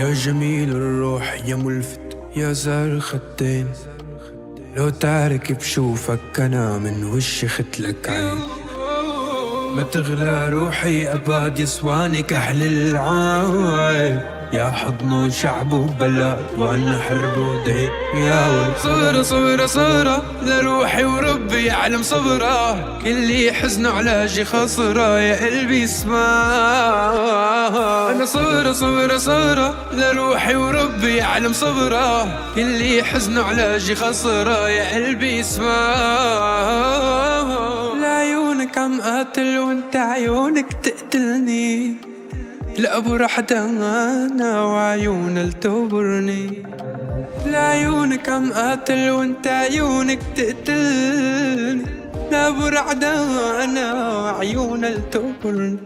يا جميل الروح يا ملفت يا زار الخدين، لو تعرك بشوفك أنا من وشي ختلك عين. ما تغلى روحي أباد يسواني كحل العاين، يا حضن شعب وبلاد وأنا حرب ودين. يا ولد صبرة صبرة صبرة لروحي وربي يعلم صبرة، كل حزن علاجي خسرة يا قلبي اسمع. أنا صبرة صبرة صبرة لروحي وربي يعلم صبرة، كل حزن علاجي خسرة يا قلبي اسمع. لعيونك عم قاتل وانت عيونك تقتلني، لأبو رحت أنا وعيون التوبرني. لعيونك عم قاتل وانت عيونك تقتلني، لأبو رحت أنا وعيون التوبرني.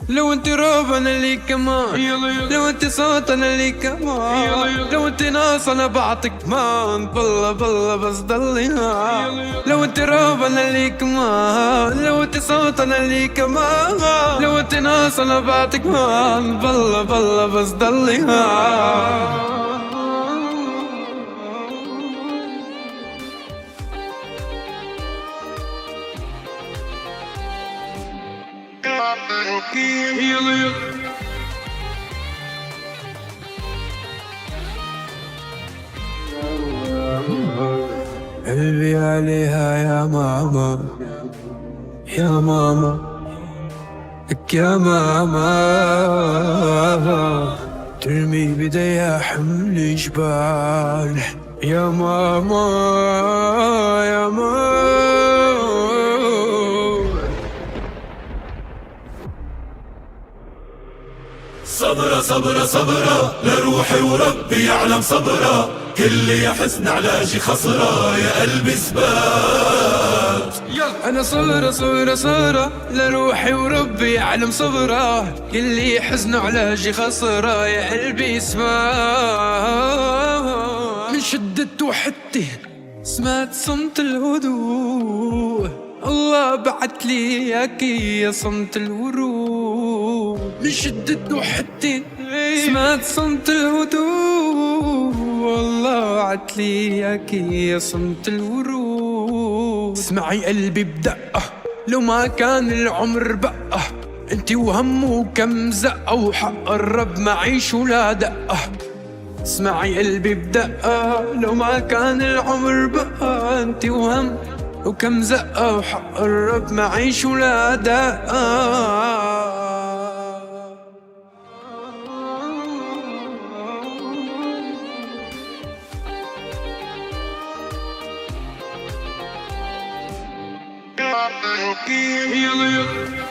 لو انت روب انا لي كمان، لو انت صوت انا لي كمان، لو انت ناس انا بعطيك مان، بالله بالله بس ضلي ها. لو انت روب انا لي كمان، لو انت صوت انا لي كمان، لو انت ناس انا بعطيك مان، بالله بالله بس ضلي ها. قلبي عليها يا ماما يا ماما لك يا ماما، ترمي بديها حمل جبال. يا ماما يا ماما. صبرة صبرة صبرة لروحي وربي يعلم صبرة، كل يا حزن علاجي خسرة يا قلبي ثبات. أنا صبرة صبرة صبرة لروحي وربي يعلم صبرة، كل حزن علاجي خسرة يا قلبي اسمع. من شدة وحدتي سمعت صمت الهدوء، الله بعت لي اياكي يا صمت الورود. من شدة وحدتي سمعت صمت الهدوء، والله بعت لي اياكي يا صمت الورود. اسمعي قلبي بدقة لو ما كان العمر بقى، انتي وهمه كم زقة وحق الرب معيش ولا دقة. اسمعي قلبي بدقة لو ما كان العمر بقى، انتي وهم وكم زقة وحق الرب معيش ولا دقة. يلا يلا